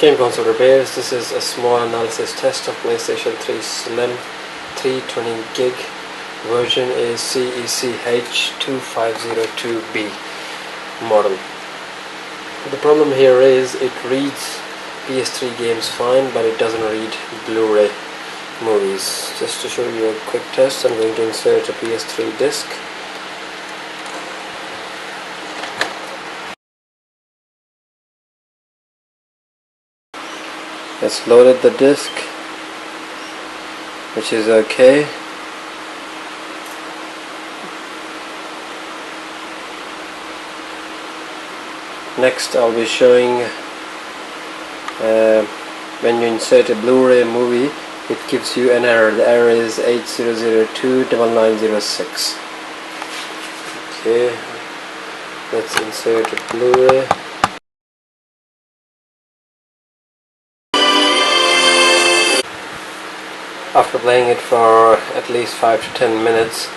Game console repairs. This is a small analysis test of PlayStation 3 Slim 320GB. Version is CECH 2502x model. The problem here is it reads PS3 games fine, but it doesn't read Blu-ray movies. Just to show you a quick test, I'm going to insert a PS3 disc. It's loaded the disc, which is okay. Next I'll be showing when you insert a Blu-ray movie, it gives you an error. The error is 80029906. Okay, let's insert a Blu-ray. After playing it for at least 5 to 10 minutes,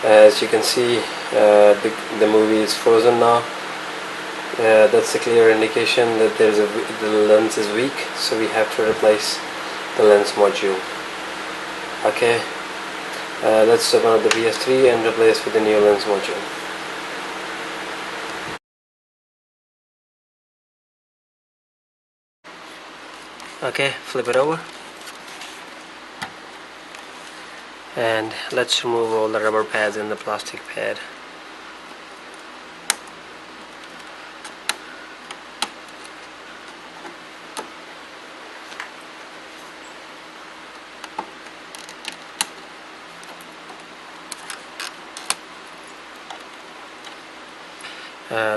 as you can see, the movie is frozen now. That's a clear indication that the lens is weak, so we have to replace the lens module. Okay, let's open up the PS3 and replace with the new lens module. Okay, flip it over. And let's remove all the rubber pads and the plastic pad.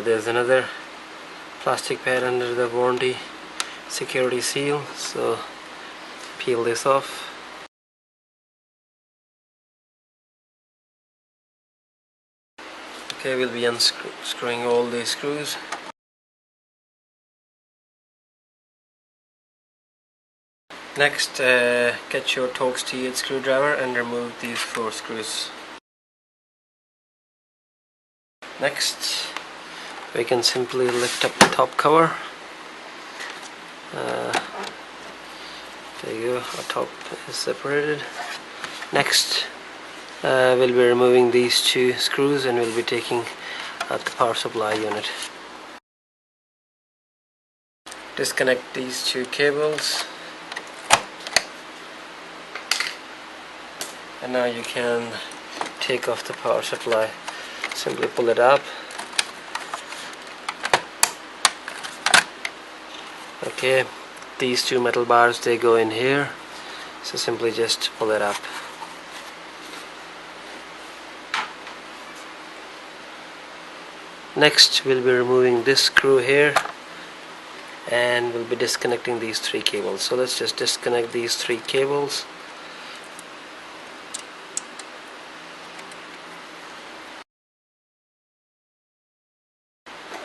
There's another plastic pad under the warranty security seal, so peel this off. Okay, we'll be unscrewing all these screws. Next, get your Torx T8 screwdriver and remove these 4 screws. Next, we can simply lift up the top cover. There you go, our top is separated. Next, we'll be removing these 2 screws and we'll be taking out the power supply unit. Disconnect these 2 cables, and now you can take off the power supply. Simply pull it up. Okay, these 2 metal bars, they go in here, so simply just pull it up. Next, we'll be removing this screw here and we'll be disconnecting these 3 cables. So let's just disconnect these 3 cables.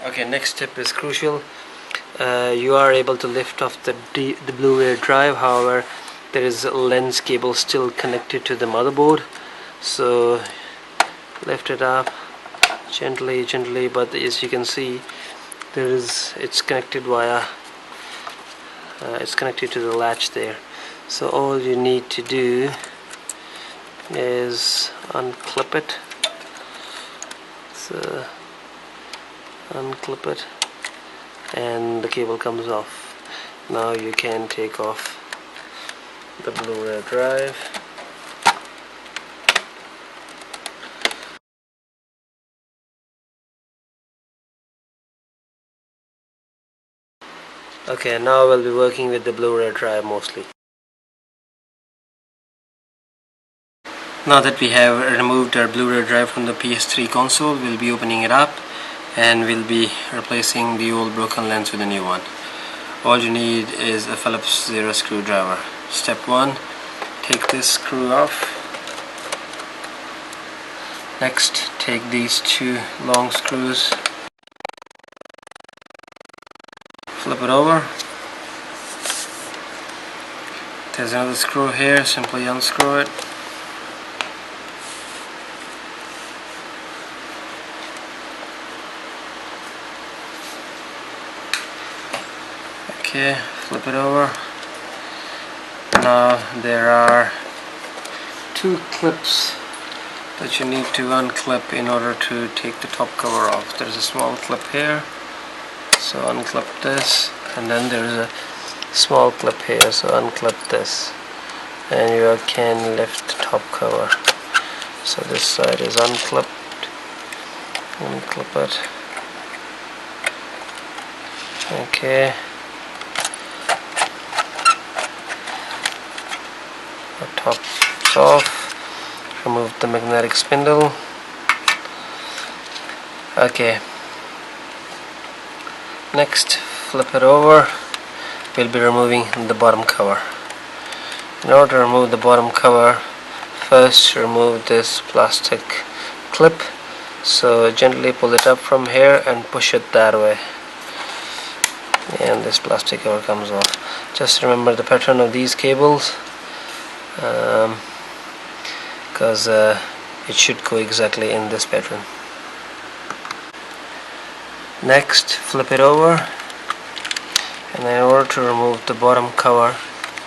Okay, next step is crucial. You are able to lift off the Blu-ray drive, however there is a lens cable still connected to the motherboard, so lift it up gently, but as you can see, it's connected via it's connected to the latch there. So all you need to do is unclip it. So unclip it and the cable comes off. Now you can take off the Blu-ray drive. Okay, now we'll be working with the Blu-ray drive mostly. Now that we have removed our Blu-ray drive from the PS3 console, we'll be opening it up and we'll be replacing the old broken lens with a new one. All you need is a Phillips 0 screwdriver. Step 1, take this screw off. Next, take these 2 long screws, flip it over. There's another screw here, simply unscrew it. Okay, flip it over. Now there are two clips that you need to unclip in order to take the top cover off. There's a small clip here, so unclip this, and then there's a small clip here, so unclip this, and you can lift the top cover. So this side is unclipped. Unclip it. Okay. The top is off. Remove the magnetic spindle. Okay. Next, flip it over. We'll be removing the bottom cover. In order to remove the bottom cover, first remove this plastic clip. So gently pull it up from here and push it that way, and this plastic cover comes off. Just remember the pattern of these cables, because it should go exactly in this pattern. Next, flip it over, and in order to remove the bottom cover,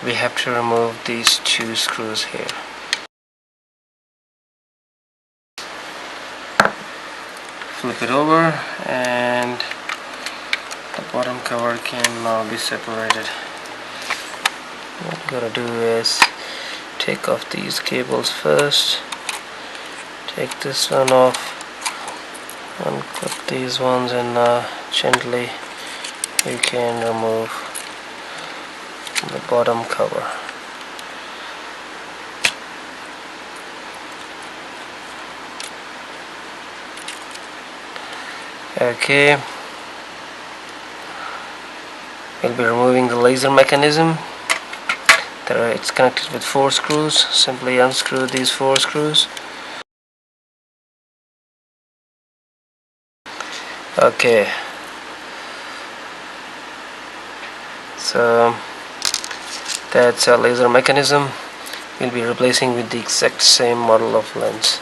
we have to remove these two screws here. Flip it over, and the bottom cover can now be separated. What you gotta do is take off these cables first. Take this one off, unclip these ones, and gently you can remove the bottom cover. Okay, we'll be removing the laser mechanism. It's connected with 4 screws. Simply unscrew these 4 screws. Okay, so that's a laser mechanism. We'll be replacing with the exact same model of lens.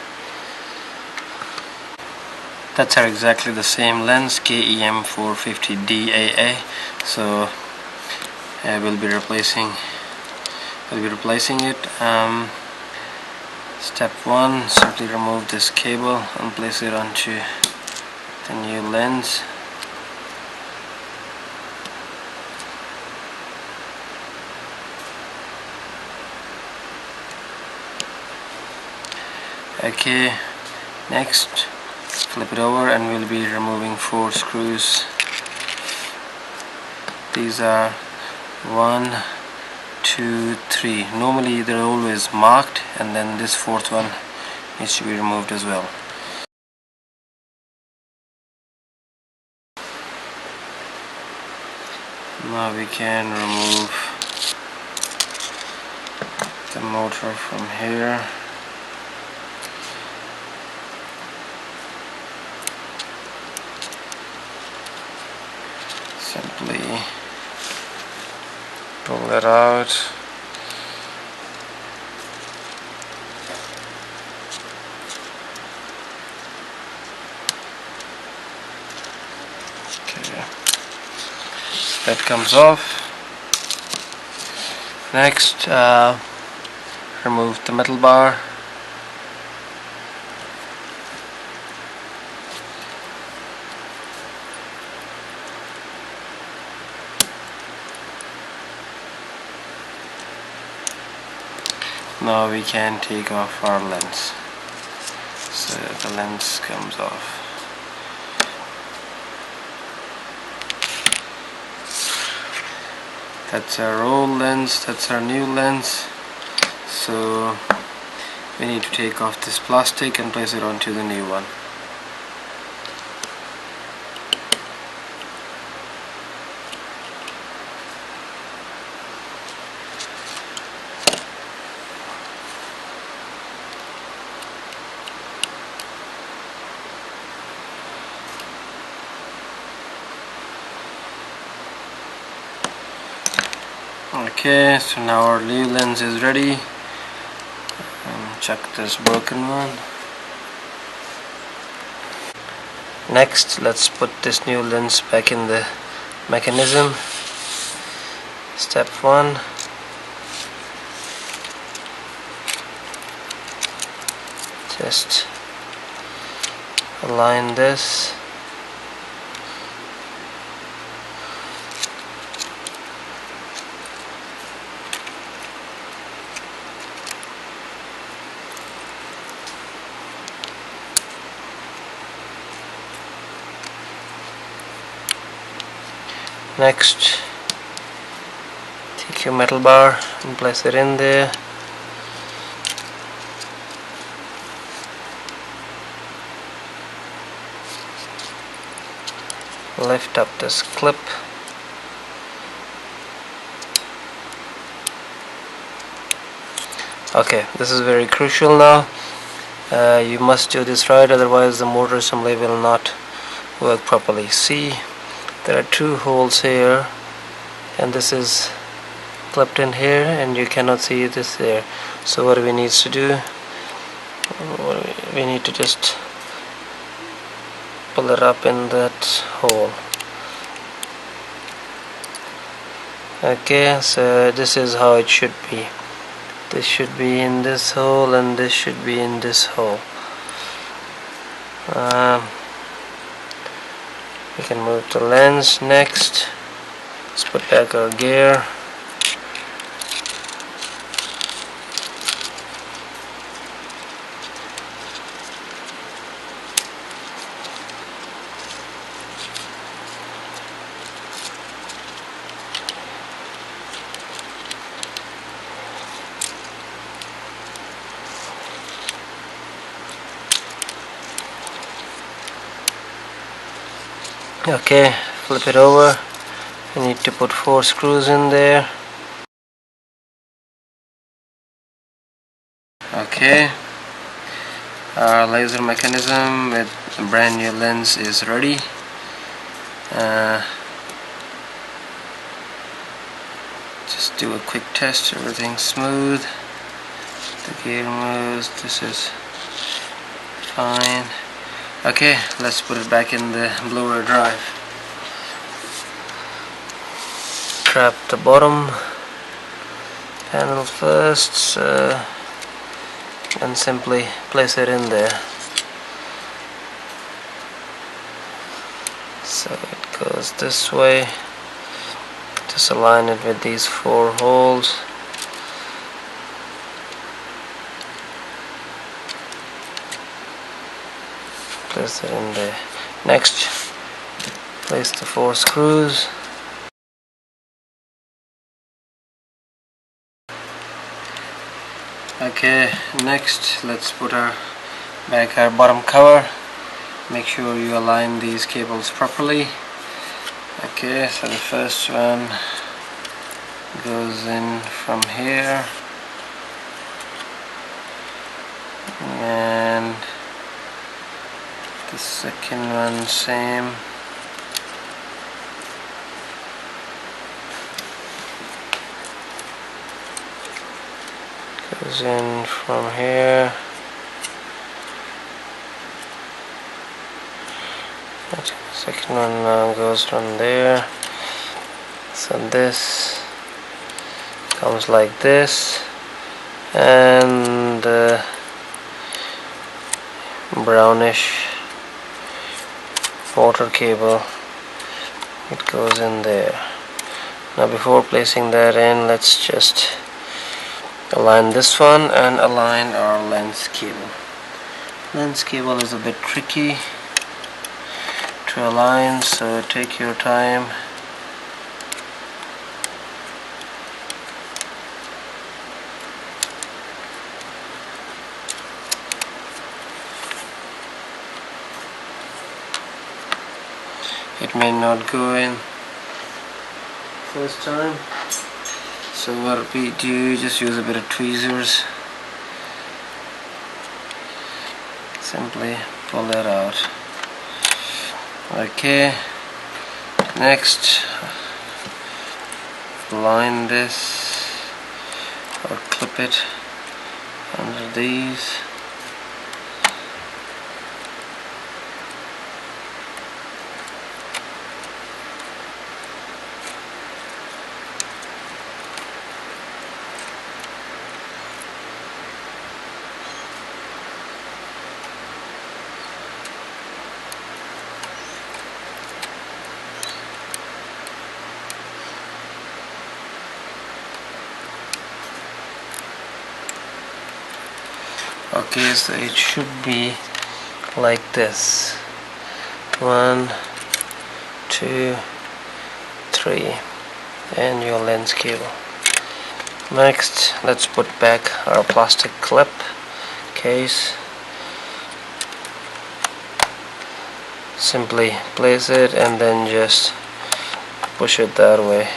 That's exactly the same lens, KEM 450DAA. So we'll be replacing it. Step 1: simply remove this cable and place it onto the new lens. Okay, next, flip it over, and we'll be removing 4 screws. These are 1, 2, 3. Normally they're always marked, and then this 4th one needs to be removed as well. Now we can remove the motor from here. Simply pull it out. Okay, that comes off. Next, remove the metal bar. Now we can take off our lens. So the lens comes off. That's our old lens, that's our new lens. So we need to take off this plastic and place it onto the new one. Okay, so now our new lens is ready. Check this broken one. Next, let's put this new lens back in the mechanism. Step 1, just align this. Next, take your metal bar and place it in there. Lift up this clip. Okay, this is very crucial now. You must do this right, otherwise the motor assembly will not work properly. See, there are two holes here, and this is clipped in here, and you cannot see this there. So what we need to do, we need to just pull it up in that hole. Okay, so this is how it should be. This should be in this hole, and this should be in this hole. We can move the lens next. Let's put back our gear. Okay, flip it over. You need to put 4 screws in there. Okay, our laser mechanism with a brand new lens is ready. Just do a quick test. Everything's smooth. The gear moves. This is fine. Okay, let's put it back in the BLU-RAY drive. Grab the bottom panel first, and simply place it in there. So it goes this way. Just align it with these 4 holes. Place it in there. Next, place the 4 screws. Okay, next let's put back our bottom cover. Make sure you align these cables properly. Okay, so the first one goes in from here, and the second one same. Goes in from here. The second one goes from there. So this comes like this, and brownish motor cable, it goes in there. Now before placing that in, let's just align this one and align our lens cable. Lens cable is a bit tricky to align, so take your time. It may not go in first time, so what we do, just use a bit of tweezers, simply pull it out. Okay, next align this or clip it under these. Okay, so it should be like this. 1, 2, 3, and your lens cable. Next, let's put back our plastic clip case. Simply place it and then just push it that way.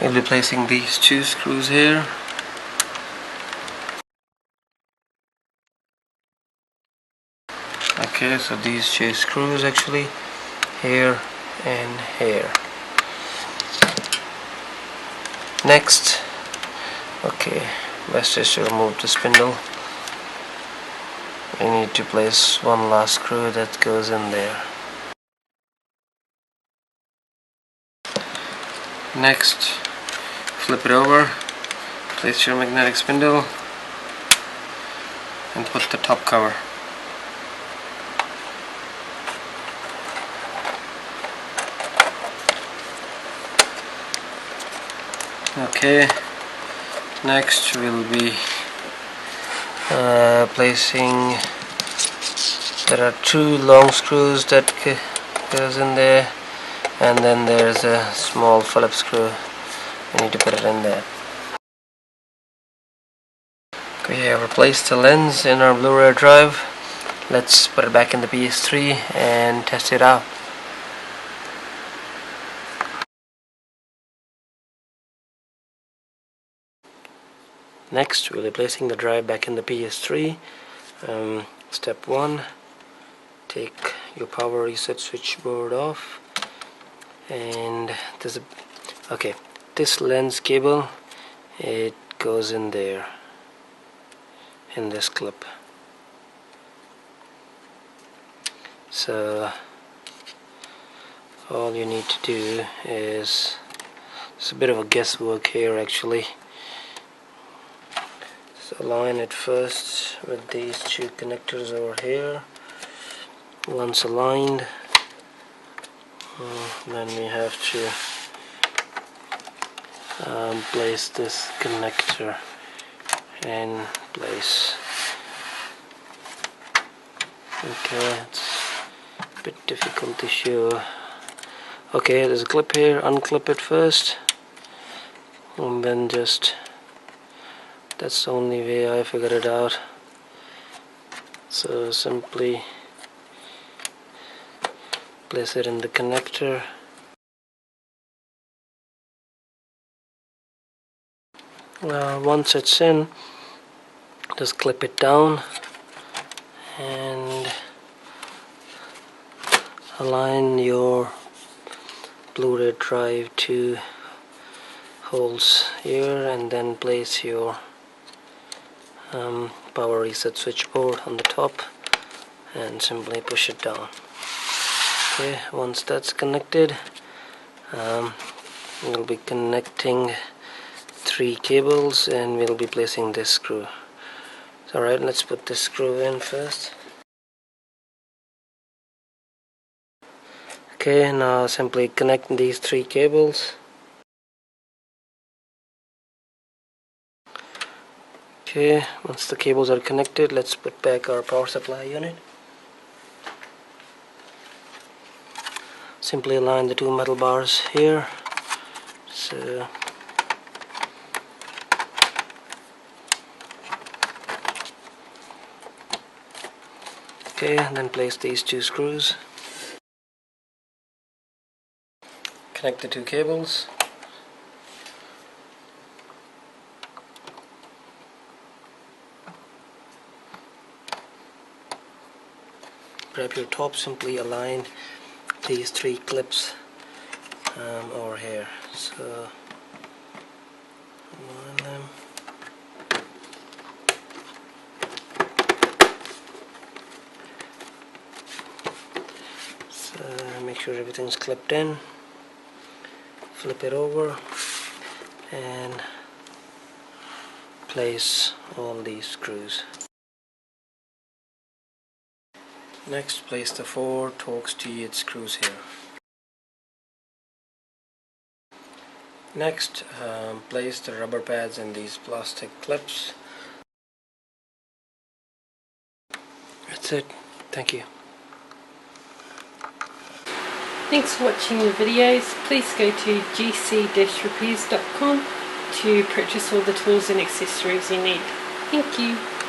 We'll be placing these 2 screws here. Okay, so these 2 screws actually, here and here. Next, okay, best is to remove the spindle. We need to place one last screw that goes in there. Next, flip it over, place your magnetic spindle and put the top cover. Okay, next we'll be placing, there are 2 long screws that goes in there, and then there's a small Phillips screw. We need to put it in there. Okay, I have replaced the lens in our Blu-ray drive. Let's put it back in the PS3 and test it out. Next, we'll be placing the drive back in the PS3. Step 1, take your power reset switchboard off, and this lens cable, it goes in there, in this clip. So all you need to do is, it's a bit of a guesswork here actually. So align it first with these 2 connectors over here. Once aligned, then we have to place this connector in place. Okay, it's a bit difficult to show. Okay, there's a clip here. Unclip it first, and then just, that's the only way I figured it out. So simply place it in the connector. Once it's in, just clip it down and align your Blu-ray drive 2 holes here, and then place your power reset switchboard on the top and simply push it down. Okay, once that's connected, we'll be connecting 3 cables and we'll be placing this screw. Alright, let's put this screw in first. Okay, now simply connect these 3 cables. Okay, once the cables are connected, let's put back our power supply unit. Simply align the 2 metal bars here. So okay, and then place these 2 screws. Connect the 2 cables. Grab your top, simply align these 3 clips over here. So align them. So make sure everything's clipped in. Flip it over and place all these screws. Next, place the 4 Torx T8 screws here. Next, place the rubber pads in these plastic clips. that's it. Thank you. Thanks for watching the videos. Please go to gc-repairs.com to purchase all the tools and accessories you need. Thank you.